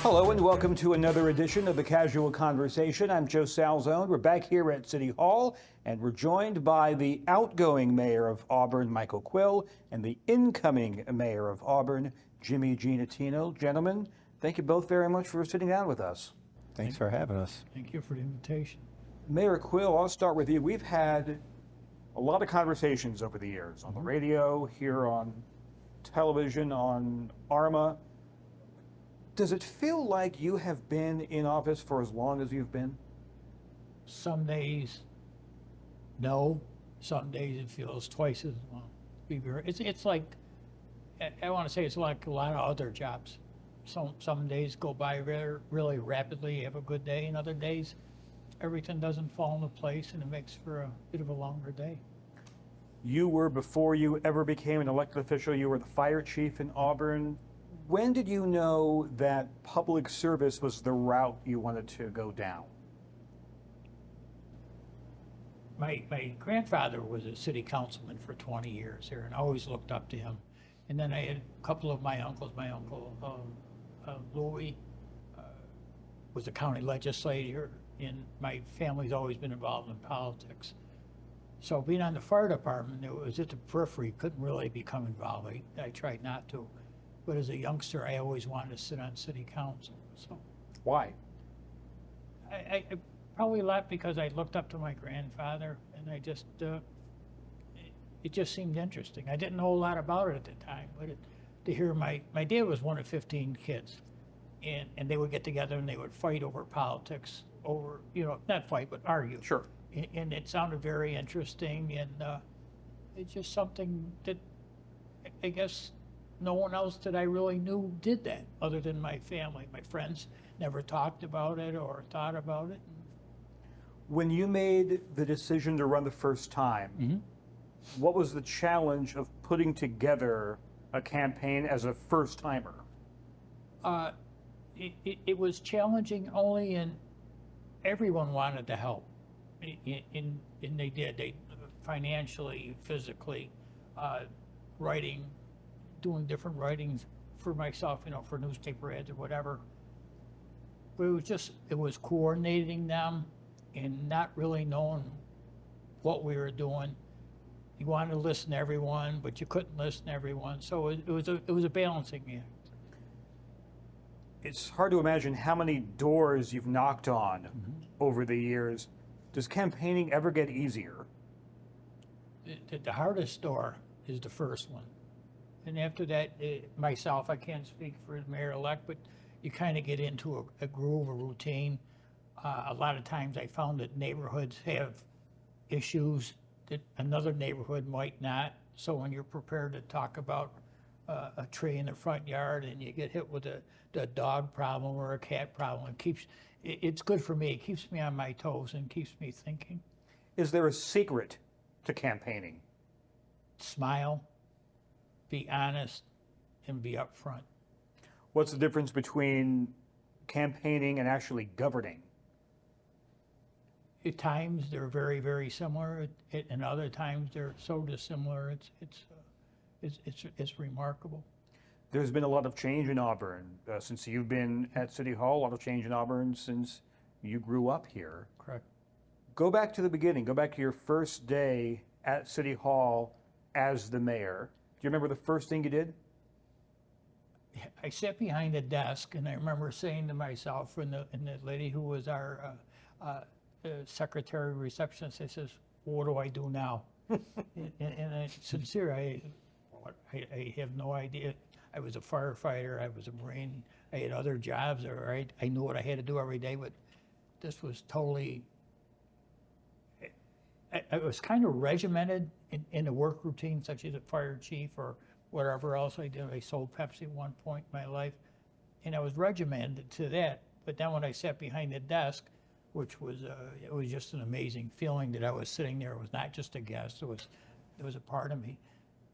Hello and welcome to another edition of the Casual Conversation. I'm Joe Salzone. We're back here at City Hall and we're joined by the outgoing mayor of Auburn, Michael Quill, and the incoming mayor of Auburn, Jimmy Giannettino. Gentlemen, thank you both very much for sitting down with us. Thanks for having us. Thank you for the invitation. Mayor Quill, I'll start with you. We've had a lot of conversations over the years on the radio, here on television, on ARMA. Does it feel like you have been in office for as long as you've been? Some days, no. Some days it feels twice as long. It's like, I want to say it's like a lot of other jobs. Some days go by really rapidly, you have a good day, and other days everything doesn't fall into place and it makes for a bit of a longer day. You were, before you ever became an elected official, you were the fire chief in Auburn. When did you know that public service was the route you wanted to go down? My grandfather was a city councilman for 20 years here, and I always looked up to him. And then I had a couple of my uncles. My uncle Louis was a county legislator, and my family's always been involved in politics. So being on the fire department, it was at the periphery, couldn't really become involved. I tried not to. But as a youngster, I always wanted to sit on city council. So Why? I probably left because I looked up to my grandfather, and I just, it just seemed interesting. I didn't know a lot about it at the time, but to hear my dad was one of 15 kids, and they would get together and they would fight over politics, over, not fight, but argue. Sure. And it sounded very interesting, and it's just something that I guess no one else that I really knew did that, other than my family. My friends never talked about it or thought about it. When you made the decision to run the first time, what was the challenge of putting together a campaign as a first timer? It was challenging only in everyone wanted to help. And they did. They financially, physically, writing, doing different writings for myself, for newspaper ads or whatever. But it was coordinating them and not really knowing what we were doing. You wanted to listen to everyone, but you couldn't listen to everyone. So it was a balancing act. It's hard to imagine how many doors you've knocked on over the years. Does campaigning ever get easier? The hardest door is the first one. And after that, myself, I can't speak for the mayor-elect, but you kind of get into a groove, a routine. A lot of times I found that neighborhoods have issues that another neighborhood might not. So when you're prepared to talk about a tree in the front yard and you get hit with a dog problem or a cat problem, it's good for me. It keeps me on my toes and keeps me thinking. Is there a secret to campaigning? Smile, be honest, and be upfront. What's the difference between campaigning and actually governing? At times they're very, very similar, and other times they're so dissimilar. It's remarkable. There's been a lot of change in Auburn since you've been at City Hall, a lot of change in Auburn since you grew up here. Correct. Go back to the beginning. Go back to your first day at City Hall as the mayor. Do you remember the first thing you did? I sat behind a desk, and I remember saying to myself, and the lady who was our secretary receptionist, I says, "What do I do now?" and I sincere, I have no idea. I was a firefighter, I was a Marine, I had other jobs, I knew what I had to do every day, but this was totally, I was kind of regimented in the work routine, such as a fire chief or whatever else I did. I sold Pepsi at one point in my life, and I was regimented to that. But then when I sat behind the desk, which was, it was just an amazing feeling that I was sitting there. It was not just a guest, it was a part of me.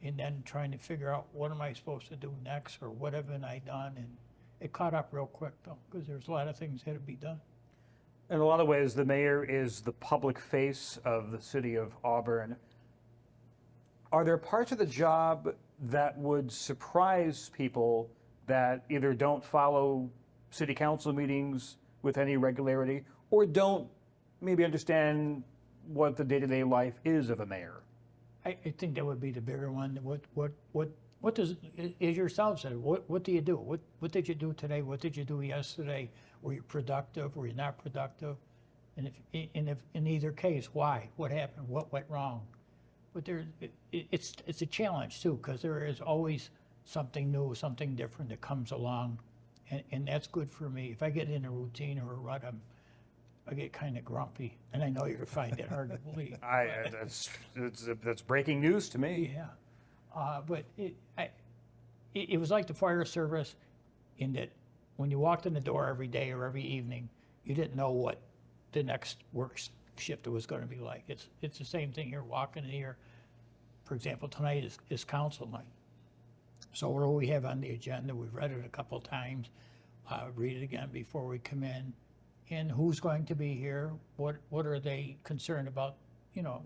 And then trying to figure out what am I supposed to do next, or what haven't I done? And it caught up real quick though, because there's a lot of things that had to be done. In a lot of ways, the mayor is the public face of the city of Auburn. Are there parts of the job that would surprise people that either don't follow city council meetings with any regularity, or don't maybe understand what the day-to-day life is of a mayor? I think that would be the bigger one. What does, as yourself said, what do you do? What did you do today? What did you do yesterday? Were you productive? Were you not productive? And if in either case, why? What happened? What went wrong? But it's a challenge too, because there is always something new, something different that comes along, and that's good for me. If I get in a routine or a rut, I get kind of grumpy, and I know you're gonna find it hard to believe. That's breaking news to me. Yeah, but it was like the fire service, in that when you walked in the door every day or every evening, you didn't know what the next work shift was going to be like. It's the same thing. You're walking in here. For example, tonight is council night. So what do we have on the agenda? We've read it a couple times. Read it again before we come in. And who's going to be here? What are they concerned about? You know,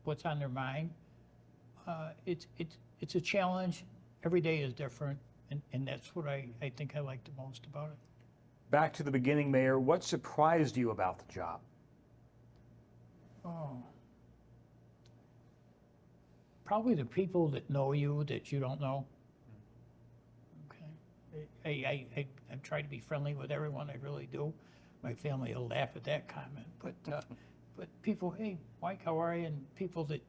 what's on their mind? It's a challenge. Every day is different, and that's what I think I like the most about it. Back to the beginning, Mayor, what surprised you about the job? Oh, probably the people that know you that you don't know. Okay, I try to be friendly with everyone. I really do. My family will laugh at that comment, but people, hey, Mike, how are you? And people that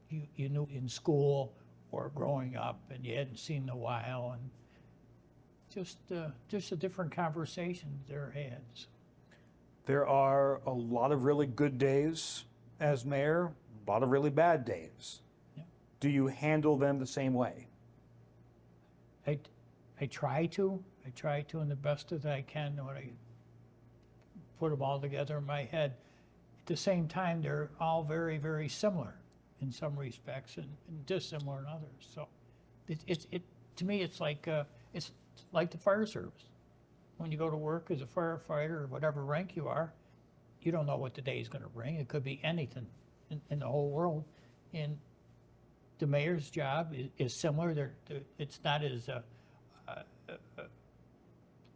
you knew in school or growing up and you hadn't seen in a while, and just a different conversation there had. So. There are a lot of really good days as mayor, a lot of really bad days. Yeah. Do you handle them the same way? I try to in the best that I can when I put them all together in my head. At the same time, they're all very, very similar in some respects and dissimilar in others. So it to me, it's like the fire service. When you go to work as a firefighter or whatever rank you are, you don't know what the day is going to bring. It could be anything in the whole world. And the mayor's job is similar. It's not as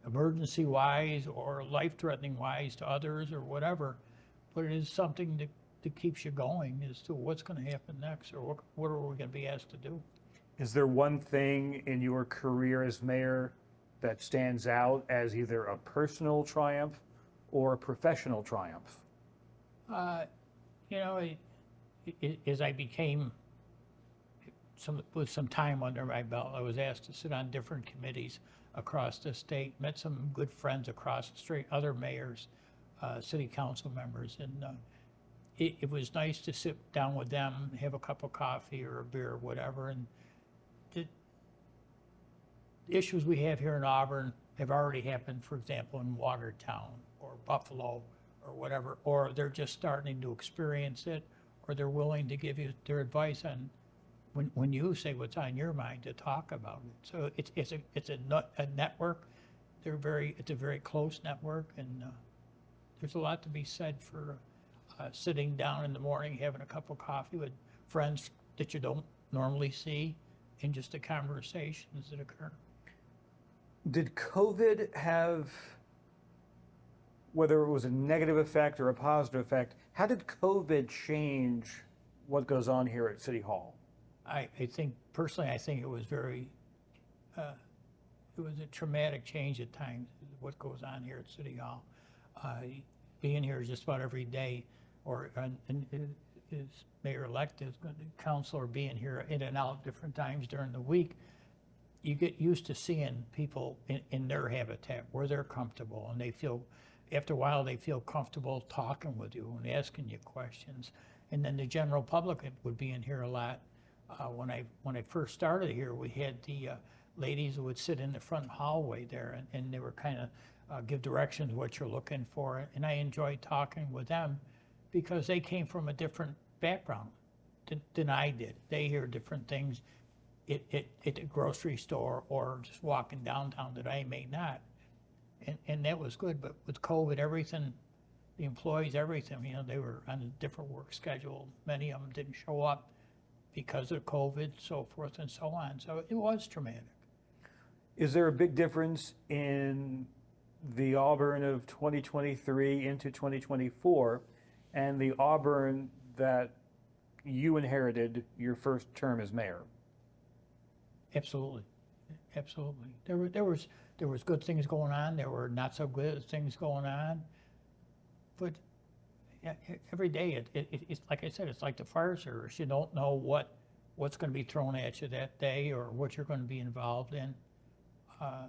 emergency-wise or life-threatening wise to others or whatever, but it is something that keeps you going as to what's going to happen next, or what are we going to be asked to do. Is there one thing in your career as mayor that stands out as either a personal triumph or a professional triumph? You know, as I became with some time under my belt, I was asked to sit on different committees across the state, met some good friends across the street, other mayors, city council members, and it was nice to sit down with them, have a cup of coffee or a beer or whatever, and the issues we have here in Auburn have already happened, for example, in Watertown or Buffalo or whatever, or they're just starting to experience it, or they're willing to give you their advice on when you say what's on your mind to talk about it. So it's a network. It's a very close network, and there's a lot to be said for sitting down in the morning, having a cup of coffee with friends that you don't normally see, and just the conversations that occur. Did COVID have, whether it was a negative effect or a positive effect, how did COVID change what goes on here at City Hall? I think, personally, I think it was it was a traumatic change at times, what goes on here at City Hall. Being here just about every day, or is mayor-elect, is councilor being here in and out different times during the week, you get used to seeing people in their habitat where they're comfortable, and they feel, after a while, they feel comfortable talking with you and asking you questions. And then the general public would be in here a lot. When I first started here, we had the ladies who would sit in the front hallway there, and they were kind of give directions what you're looking for, and I enjoyed talking with them because they came from a different background than I did. They hear different things at the grocery store or just walking downtown that I may not, and that was good. But with COVID, everything, the employees, everything, you know, they were on a different work schedule. Many of them didn't show up because of COVID, so forth and so on. So it was traumatic. Is there a big difference in the Auburn of 2023 into 2024 and the Auburn that you inherited your first term as mayor? Absolutely, absolutely. There was good things going on. There were not so good things going on. But every day, it's like I said, it's like the fire service. You don't know what's going to be thrown at you that day or what you're going to be involved in.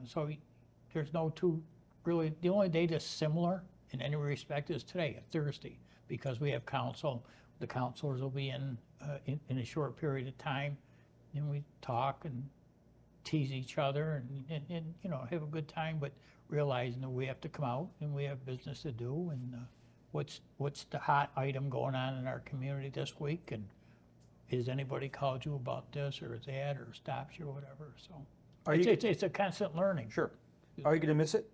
So there's no two really. The only day that's similar in any respect is today, Thursday, because we have council. The councilors will be in a short period of time, and we talk and tease each other and you know, have a good time, but realizing that we have to come out and we have business to do, and what's the hot item going on in our community this week, and has anybody called you about this or that or stopped you or whatever. So it's a constant learning. Sure. Are you going to miss it?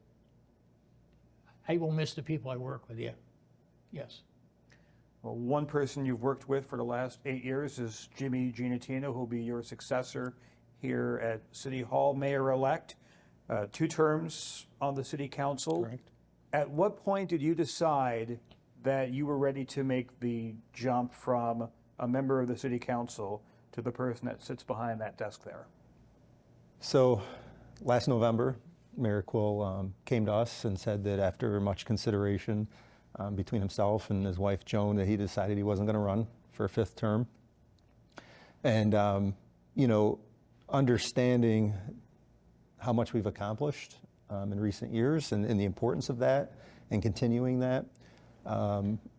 I will miss the people I work with, yeah. Yes. Well, one person you've worked with for the last 8 years is Jimmy Giannettino, who will be your successor here at City Hall, mayor-elect. 2 terms on the city council. Correct. At what point did you decide that you were ready to make the jump from a member of the city council to the person that sits behind that desk there? So last November, Mayor Quill came to us and said that after much consideration between himself and his wife Joan, that he decided he wasn't going to run for a 5th term. And, you know, understanding how much we've accomplished in recent years and the importance of that and continuing that,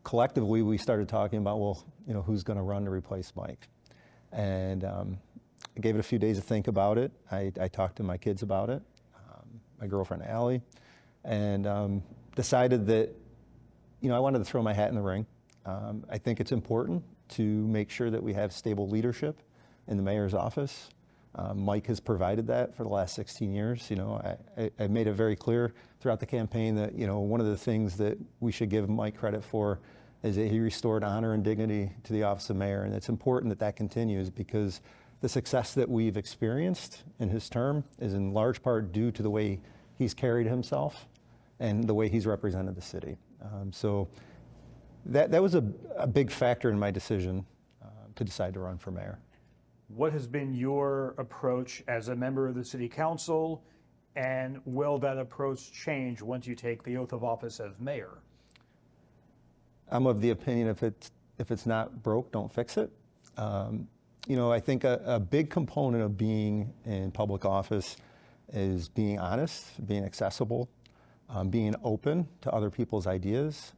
collectively we started talking about, well, you know, who's going to run to replace Mike. And I gave it a few days to think about it. I talked to my kids about it, my girlfriend Allie, and decided that, you know, I wanted to throw my hat in the ring. I think it's important to make sure that we have stable leadership in the mayor's office. Mike has provided that for the last 16 years. You know, I made it very clear throughout the campaign that, you know, one of the things that we should give Mike credit for is that he restored honor and dignity to the office of mayor. And it's important that that continues, because the success that we've experienced in his term is in large part due to the way he's carried himself and the way he's represented the city. So that was a big factor in my decision to decide to run for mayor. What has been your approach as a member of the city council, and will that approach change once you take the oath of office as mayor? I'm of the opinion if it's not broke, don't fix it. You know, I think a big component of being in public office is being honest, being accessible, being open to other people's ideas,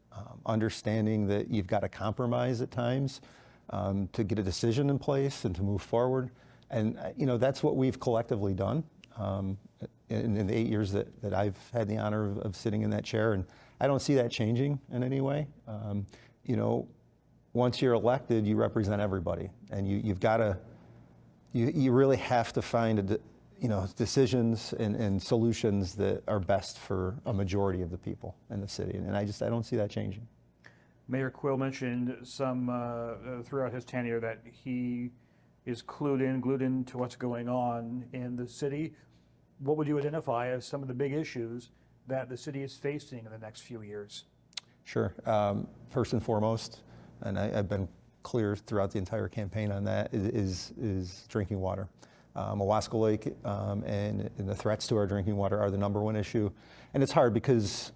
understanding that you've got to compromise at times to get a decision in place and to move forward. And, you know, that's what we've collectively done in the 8 years that I've had the honor of sitting in that chair. And I don't see that changing in any way. You know, once you're elected, you represent everybody. And you've got to, you really have to find, you know, decisions and solutions that are best for a majority of the people in the city. And I don't see that changing. Mayor Quill mentioned some throughout his tenure that he is glued in to what's going on in the city. What would you identify as some of the big issues that the city is facing in the next few years? Sure. First and foremost, and I've been clear throughout the entire campaign on that, is drinking water. Owasco Lake and the threats to our drinking water are the #1 issue. And it's hard because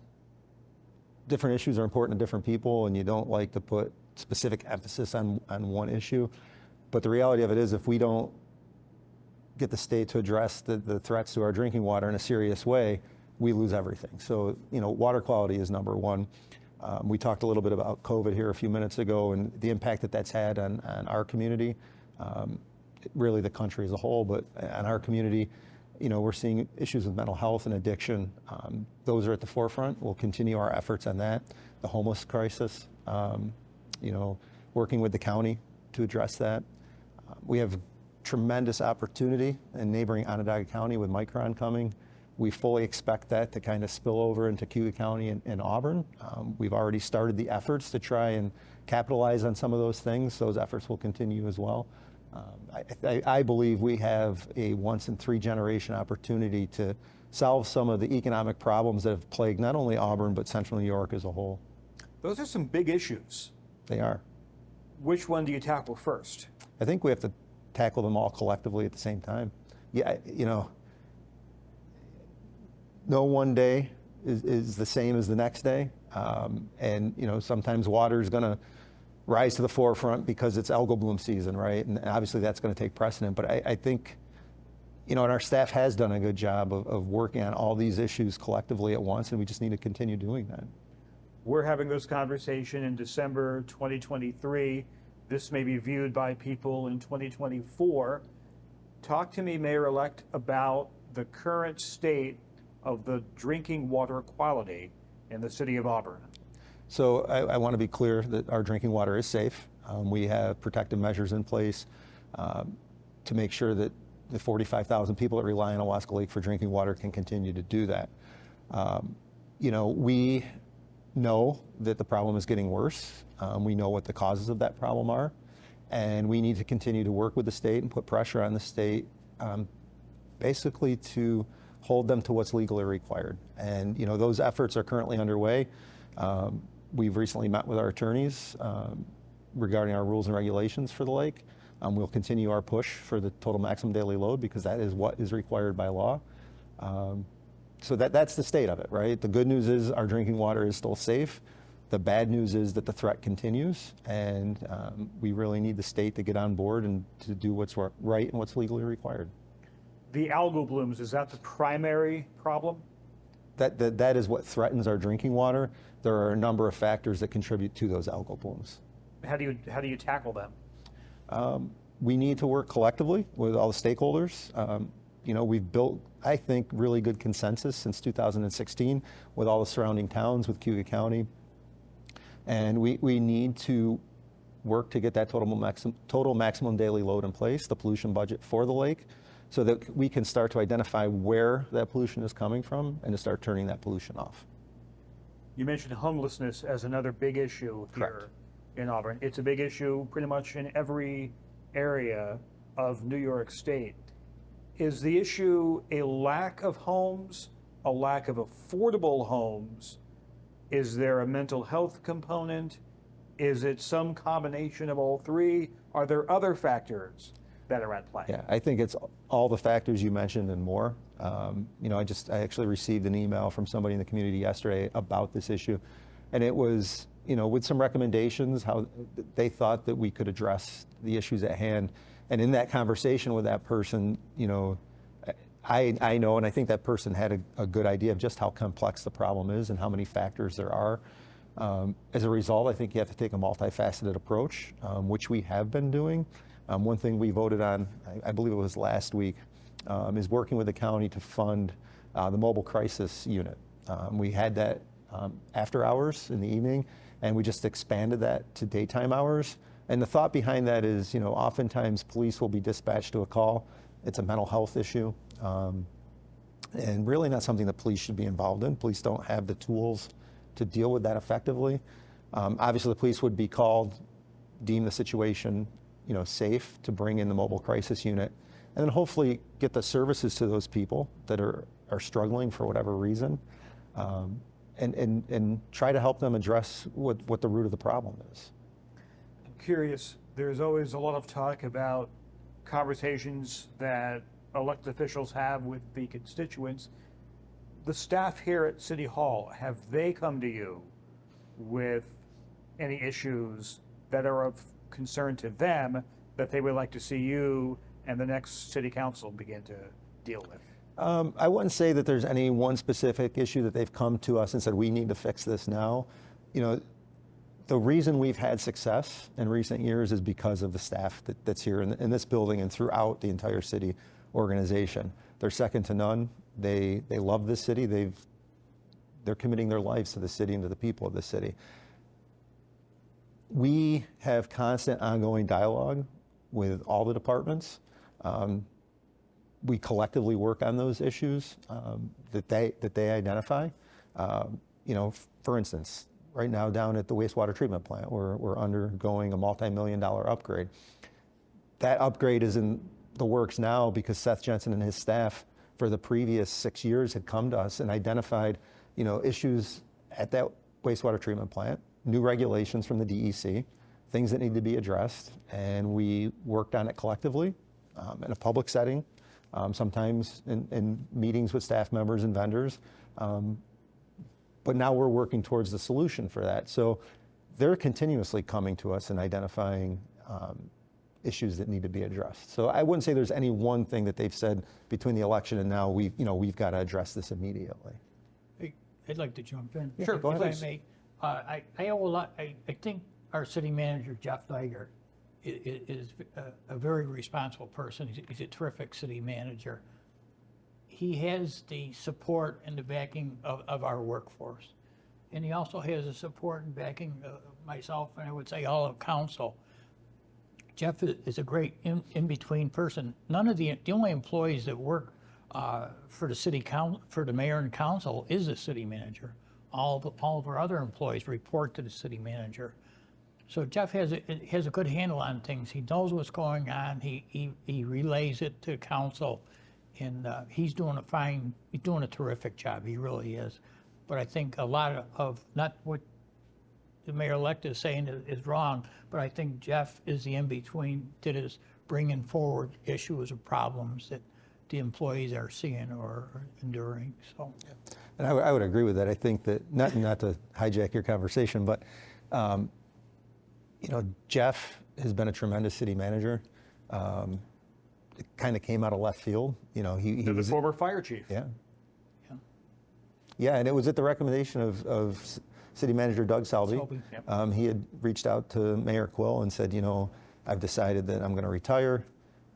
different issues are important to different people, and you don't like to put specific emphasis on one issue. But the reality of it is, if we don't get the state to address the threats to our drinking water in a serious way, we lose everything. So, you know, water quality is #1. We talked a little bit about COVID here a few minutes ago and the impact that that's had on our community, really the country as a whole, but on our community. You know, we're seeing issues with mental health and addiction. Those are at the forefront. We'll continue our efforts on that. The homeless crisis, you know, working with the county to address that. We have tremendous opportunity in neighboring Onondaga County with Micron coming. We fully expect that to kind of spill over into Cayuga County and Auburn. We've already started the efforts to try and capitalize on some of those things. Those efforts will continue as well. I believe we have a once in 3 generation opportunity to solve some of the economic problems that have plagued not only Auburn, but central New York as a whole. Those are some big issues. They are. Which one do you tackle first? I think we have to tackle them all collectively at the same time. Yeah, you know, no one day is the same as the next day. And, you know, sometimes water is going to rise to the forefront because it's algal bloom season, right? And obviously that's going to take precedent. But I think, you know, and our staff has done a good job of working on all these issues collectively at once, and we just need to continue doing that. We're having this conversation in December 2023. This may be viewed by people in 2024. Talk to me, Mayor-elect, about the current state of the drinking water quality in the city of Auburn. So I want to be clear that our drinking water is safe. We have protective measures in place to make sure that the 45,000 people that rely on Owasco Lake for drinking water can continue to do that. You know, we know that the problem is getting worse. We know what the causes of that problem are, and we need to continue to work with the state and put pressure on the state basically to hold them to what's legally required. And, you know, those efforts are currently underway. We've recently met with our attorneys regarding our rules and regulations for the lake. We'll continue our push for the total maximum daily load because that is what is required by law. So that's the state of it, right? The good news is our drinking water is still safe. The bad news is that the threat continues, and we really need the state to get on board and to do what's right and what's legally required. The algal blooms, is that the primary problem? That is what threatens our drinking water. There are a number of factors that contribute to those algal blooms. How do you tackle them? We need to work collectively with all the stakeholders. You know, we've built, I think, really good consensus since 2016 with all the surrounding towns, with Cuyahoga County. And we need to work to get that total maximum daily load in place, the pollution budget for the lake, so that we can start to identify where that pollution is coming from and to start turning that pollution off. You mentioned homelessness as another big issue here. Correct. In Auburn. It's a big issue pretty much in every area of New York State. Is the issue a lack of homes, a lack of affordable homes? Is there a mental health component? Is it some combination of all three? Are there other factors that are at play? Yeah, I think it's all the factors you mentioned and more. You know, I actually received an email from somebody in the community yesterday about this issue, and it was, you know, with some recommendations how they thought that we could address the issues at hand. And in that conversation with that person, you know, I know, and I think that person had a good idea of just how complex the problem is and how many factors there are. As a result, I think you have to take a multifaceted approach, which we have been doing. One thing we voted on, I believe it was last week, is working with the county to fund the mobile crisis unit. We had that after hours in the evening, and we just expanded that to daytime hours. And the thought behind that is, you know, oftentimes police will be dispatched to a call. It's a mental health issue, and really not something that police should be involved in. Police don't have the tools to deal with that effectively. Obviously, the police would be called, deem the situation, you know, safe to bring in the mobile crisis unit, and then hopefully get the services to those people that are struggling for whatever reason, and try to help them address what the root of the problem is. I'm curious, there's always a lot of talk about conversations that elected officials have with the constituents. The staff here at City Hall, have they come to you with any issues that are of concern to them that they would like to see you and the next city council begin to deal with? I wouldn't say that there's any one specific issue that they've come to us and said, we need to fix this now. You know, the reason we've had success in recent years is because of the staff that's here in this building and throughout the entire city organization. They're second to none. They love this city. They're committing their lives to the city and to the people of the city. We have constant ongoing dialogue with all the departments. We collectively work on those issues that they identify. You know, for instance, right now down at the wastewater treatment plant, we're undergoing a multi-million-dollar upgrade. that upgrade is in the works now because Seth Jensen and his staff for the previous 6 years had come to us and identified, issues at that wastewater treatment plant, new regulations from the DEC, things that need to be addressed, and we worked on it collectively in a public setting, sometimes in meetings with staff members and vendors. But now we're working towards the solution for that. So they're continuously coming to us and identifying issues that need to be addressed. So I wouldn't say there's any one thing that they've said between the election and now we've got to address this immediately. I'd like to jump in. Sure, go ahead. If I may. I owe a lot. I think our city manager, Jeff Diger, is a very responsible person. He's a terrific city manager. He has the support and the backing of our workforce. And he also has the support and backing of myself, and I would say all of council. Jeff is a great in-between person. None of the only employees that work for the city council, for the mayor and council, is the city manager. All of our other employees report to the city manager. So Jeff has a good handle on things. He knows what's going on. He relays it to council, and he's doing a terrific job. He really is. But I think a lot of not what the mayor-elect is saying is wrong, but I think Jeff is the in-between that is bringing forward issues or problems that the employees are seeing or enduring. So, and I would agree with that. I think that not to hijack your conversation, but Jeff has been a tremendous city manager. It kind of came out of left field. He The was former fire chief. Yeah, and it was at the recommendation of City Manager Doug Selby. Yep. He had reached out to Mayor Quill and said, I've decided that I'm going to retire.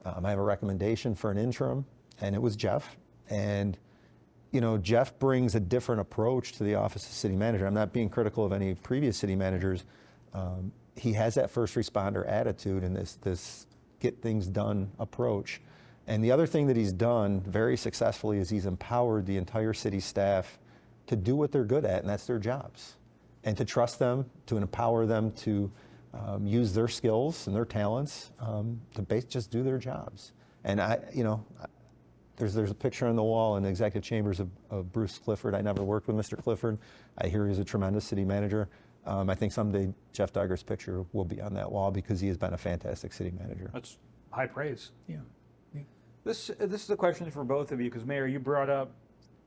I have a recommendation for an interim, and it was Jeff. And, Jeff brings a different approach to the office of city manager. I'm not being critical of any previous city managers. He has that first responder attitude and this get things done approach. And the other thing that he's done very successfully is he's empowered the entire city staff to do what they're good at, and that's their jobs. And to trust them, to empower them to use their skills and their talents to just do their jobs. And there's a picture on the wall in the executive chambers of Bruce Clifford. I never worked with Mr. Clifford. I hear he's a tremendous city manager. I think someday Jeff Diger's picture will be on that wall because he has been a fantastic city manager. That's high praise. yeah. This is a question for both of you, because Mayor, you brought up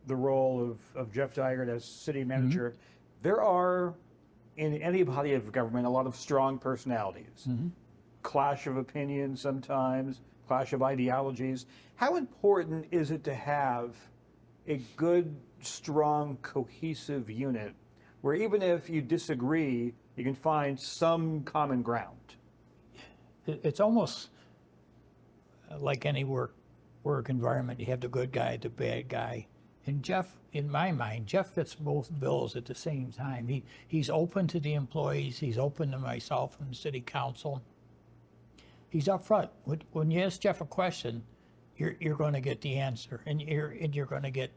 the role of Jeff Diger as city manager. Mm-hmm. There are, in any body of government, a lot of strong personalities. Mm-hmm. Clash of opinions sometimes, clash of ideologies. How important is it to have a good, strong, cohesive unit where even if you disagree, you can find some common ground? It's almost like any work environment. You have the good guy, the bad guy. And Jeff, in my mind, Jeff fits both bills at the same time. He's open to the employees. He's open to myself and the city council. He's upfront. When you ask Jeff a question, you're going to get the answer, and you're going to get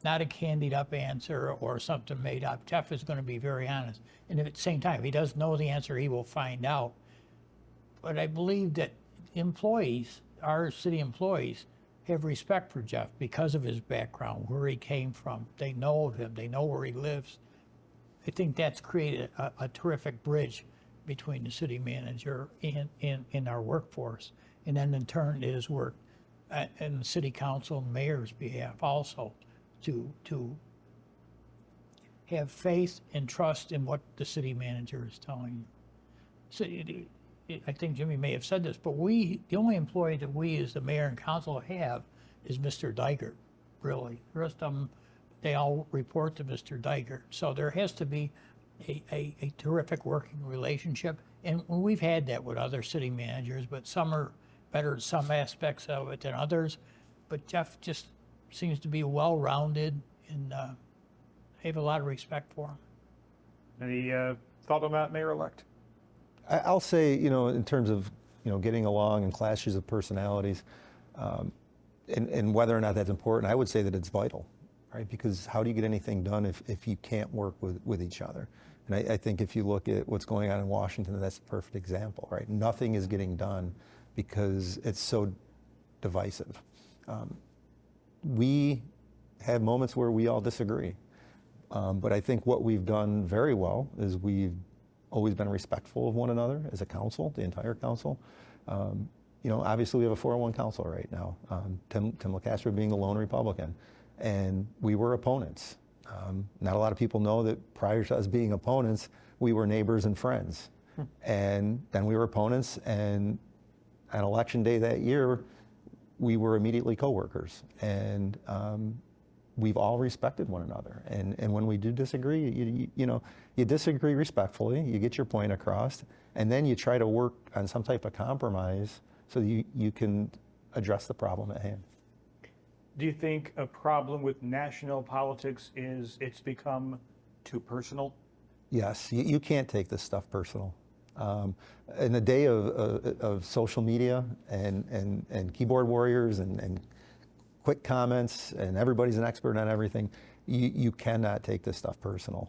not a candied up answer or something made up. Jeff is going to be very honest. And at the same time, if he doesn't know the answer, he will find out. But I believe that employees, our city employees, have respect for Jeff because of his background, where he came from. They know of him. They know where he lives. I think that's created a terrific bridge between the city manager and our workforce. And then in turn, it has worked in the city council and mayor's behalf also to have faith and trust in what the city manager is telling you. So I think Jimmy may have said this, but the only employee that we as the mayor and council have is Mr. Diger, really. The rest of them, they all report to Mr. Diger. So there has to be a terrific working relationship. And we've had that with other city managers, but some are better at some aspects of it than others. But Jeff just seems to be well-rounded, and I have a lot of respect for him. Any thought on that, Mayor-elect? I'll say, in terms of, getting along and clashes of personalities, and whether or not that's important, I would say that it's vital, right? Because how do you get anything done if you can't work with each other? And I think if you look at what's going on in Washington, that's a perfect example, right? Nothing is getting done because it's so divisive. We have moments where we all disagree. But I think what we've done very well is we've always been respectful of one another as a council, the entire council. Obviously we have a 401 council right now, Tim LaCastro being the lone Republican, and we were opponents. Not a lot of people know that prior to us being opponents, we were neighbors and friends. And then we were opponents, and on election day that year, we were immediately coworkers. And we've all respected one another. And when we do disagree, you disagree respectfully, you get your point across, and then you try to work on some type of compromise so that you can address the problem at hand. Do you think a problem with national politics is it's become too personal? Yes, you can't take this stuff personal. In the day of social media and keyboard warriors and quick comments and everybody's an expert on everything, you cannot take this stuff personal.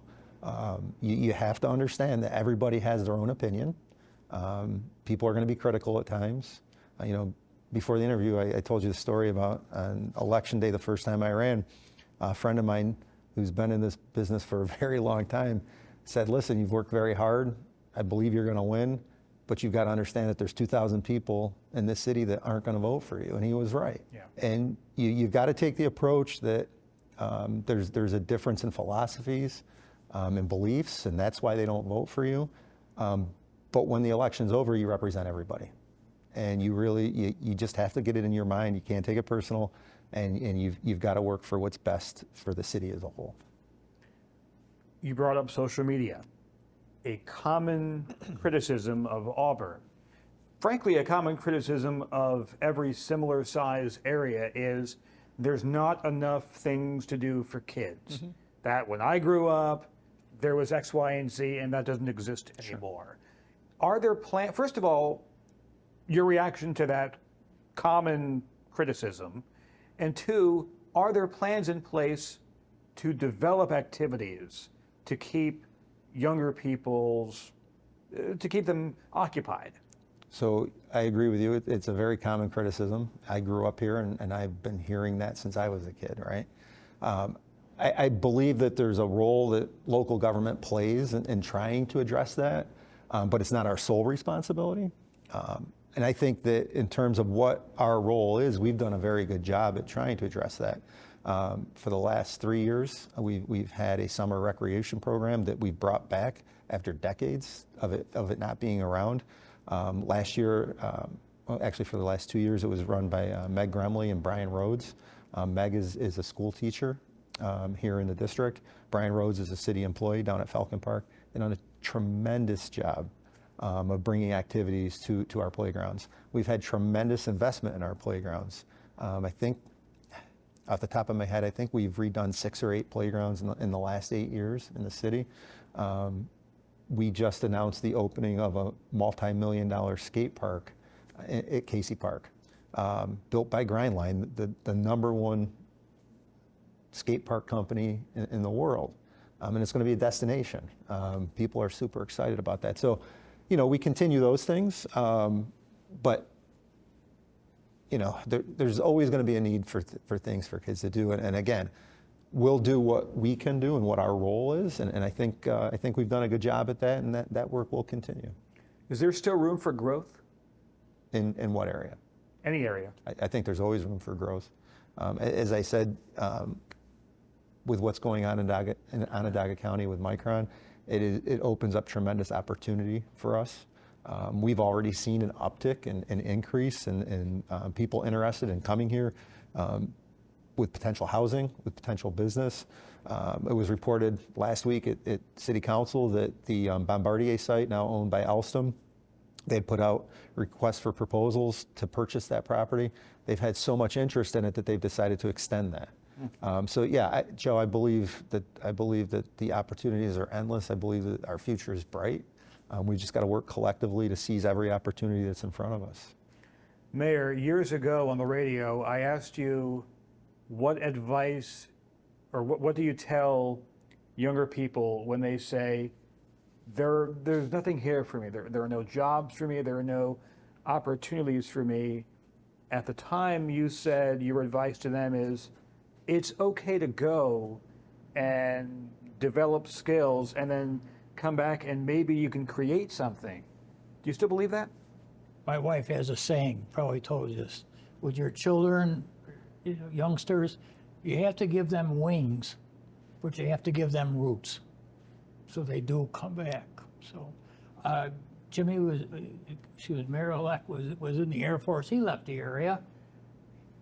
You have to understand that everybody has their own opinion. People are going to be critical at times. Before the interview, I told you the story about on election day, the first time I ran, a friend of mine who's been in this business for a very long time said, listen, you've worked very hard. I believe you're going to win, but you've got to understand that there's 2,000 people in this city that aren't going to vote for you. And he was right. Yeah. And you've got to take the approach that there's a difference in philosophies and beliefs, and that's why they don't vote for you. But when the election's over, you represent everybody. And you just have to get it in your mind. You can't take it personal, and you've got to work for what's best for the city as a whole. You brought up social media. A common criticism of Auburn, frankly, a common criticism of every similar size area is there's not enough things to do for kids. Mm-hmm. That when I grew up, there was X, Y, and Z, and that doesn't exist anymore. Sure. Are there plans, first of all, your reaction to that common criticism, and two, are there plans in place to develop activities to keep younger people's, to keep them occupied? So I agree with you. It's a very common criticism. I grew up here, and I've been hearing that since I was a kid, right? I believe that there's a role that local government plays in trying to address that, but it's not our sole responsibility. And I think that in terms of what our role is, we've done a very good job at trying to address that. For the last 3 years, we've had a summer recreation program that we've brought back after decades of it not being around. Last year, actually for the last 2 years, it was run by Meg Gremley and Brian Rhodes. Meg is a school teacher here in the district. Brian Rhodes is a city employee down at Falcon Park. They've done a tremendous job of bringing activities to our playgrounds. We've had tremendous investment in our playgrounds. I think, off the top of my head, I think we've redone 6 or 8 playgrounds in the last 8 years in the city. We just announced the opening of a multi-million-dollar skate park at Casey Park, built by Grindline, the number one skate park company in the world. And it's going to be a destination. People are super excited about that. So, we continue those things, but there's always going to be a need for things for kids to do. And again, we'll do what we can do and what our role is. And I think we've done a good job at that, and that work will continue. Is there still room for growth? In what area? Any area. I think there's always room for growth. As I said, with what's going on in Onondaga County with Micron, it opens up tremendous opportunity for us. We've already seen an uptick and an increase in people interested in coming here with potential housing, with potential business. It was reported last week at City Council that the Bombardier site, now owned by Alstom, they had put out requests for proposals to purchase that property. They've had so much interest in it that they've decided to extend that. So yeah, Joe, I believe that the opportunities are endless. I believe that our future is bright. We just got to work collectively to seize every opportunity that's in front of us. Mayor, years ago on the radio, I asked you what advice or what do you tell younger people when they say, there's nothing here for me, there are no jobs for me, there are no opportunities for me. At the time, you said your advice to them is, it's okay to go and develop skills and then come back and maybe you can create something. Do you still believe that? My wife has a saying, probably told you this, with your children, youngsters, you have to give them wings, but you have to give them roots, so they do come back. So Jimmy she was mayor-elect, was in the Air Force. He left the area.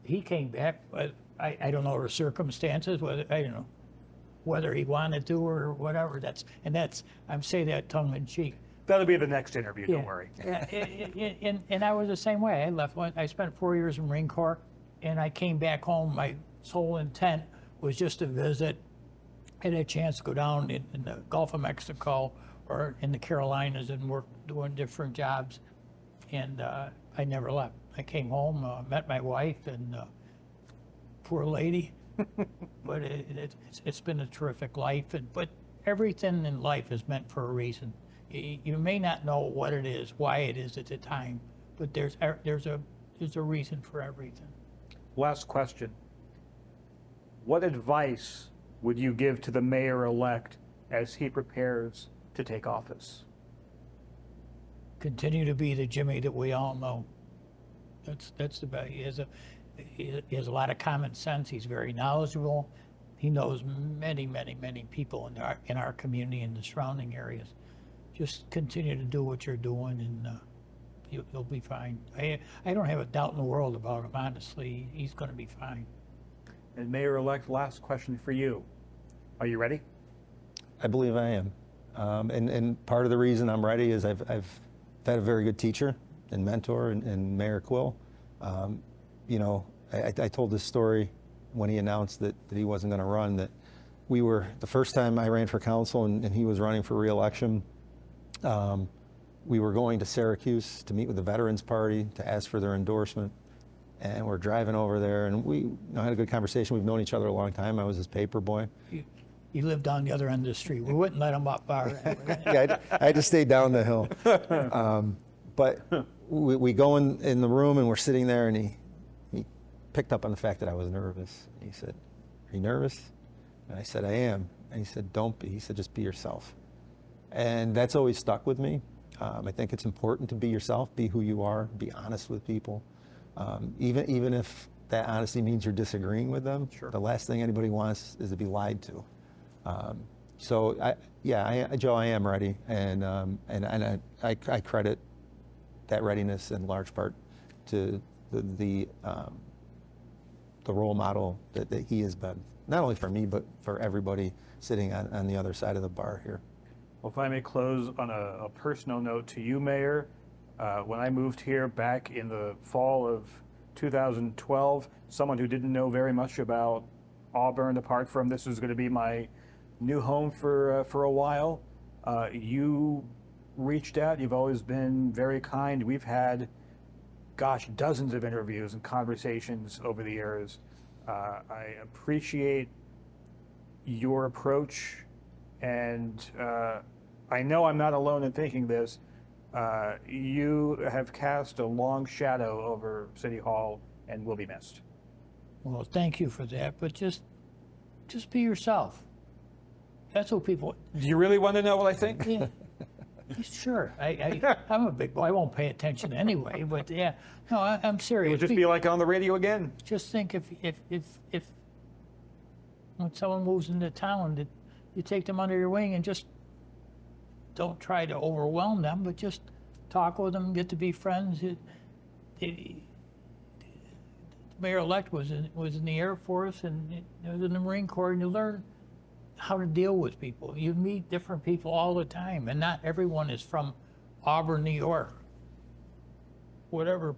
He came back, but I don't know the circumstances, I don't know whether he wanted to or whatever. I'm saying that tongue in cheek. That'll be the next interview, don't worry. And I was the same way. I left. I spent 4 years in Marine Corps, and I came back home. My sole intent was just to visit. I had a chance to go down in the Gulf of Mexico or in the Carolinas and work doing different jobs, and I never left. I came home, met my wife, and poor lady. But it's been a terrific life, but everything in life is meant for a reason. You may not know what it is, why it is at the time, but there's a reason for everything. Last question. What advice would you give to the mayor-elect as he prepares to take office? Continue to be the Jimmy that we all know. That's the best. He has a lot of common sense. He's very knowledgeable. He knows many, many, many people in our community and the surrounding areas. Just continue to do what you're doing, and you'll be fine. I don't have a doubt in the world about him, honestly. He's going to be fine. And Mayor-elect, last question for you. Are you ready? I believe I am. And part of the reason I'm ready is I've had a very good teacher and mentor in Mayor Quill. You know, I told this story when he announced that he wasn't going to run, that the first time I ran for council and he was running for re-election, we were going to Syracuse to meet with the Veterans Party to ask for their endorsement. And we're driving over there, and we had a good conversation. We've known each other a long time. I was his paper boy. You lived on the other end of the street. We wouldn't let him up our Yeah, I had to stay down the hill. But we go in the room, and we're sitting there, and he picked up on the fact that I was nervous. He said, "Are you nervous?" And I said, "I am." And he said, "Don't be." He said, "Just be yourself." And that's always stuck with me. I think it's important to be yourself, be who you are, be honest with people. Even if that honesty means you're disagreeing with them, Sure. The last thing anybody wants is to be lied to. So Joe, I am ready, and I credit that readiness in large part to the role model that he has been, not only for me but for everybody sitting on the other side of the bar here. Well, if I may close on a personal note to you, Mayor, when I moved here back in the fall of 2012, someone who didn't know very much about Auburn, apart from this is going to be my new home for a while, you reached out. You've always been very kind. We've had, dozens of interviews and conversations over the years. I appreciate your approach, and I know I'm not alone in thinking this. You have cast a long shadow over City Hall and will be missed. Well, thank you for that, but just be yourself. That's what people. Do you really want to know what I think? Yeah, sure. I'm a big boy. I won't pay attention anyway. But yeah, no, I'm serious. It would just be like on the radio again. Just think if when someone moves into town, that you take them under your wing and just don't try to overwhelm them, but just talk with them, get to be friends. The mayor-elect was in the Air Force and was in the Marine Corps, and you learn how to deal with people. You meet different people all the time, and not everyone is from Auburn, New York. Whatever,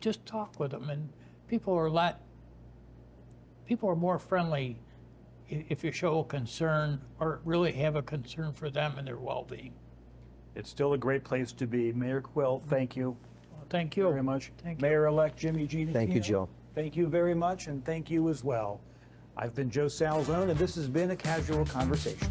just talk with them, and people are more friendly if you show a concern or really have a concern for them and their well-being. It's still a great place to be. Mayor Quill, thank you. Well, thank you Very much. Thank you. Mayor-elect Jimmy Giannettino. Thank you, Joe. Thank you very much, and thank you as well. I've been Joe Salzone, and this has been A Casual Conversation.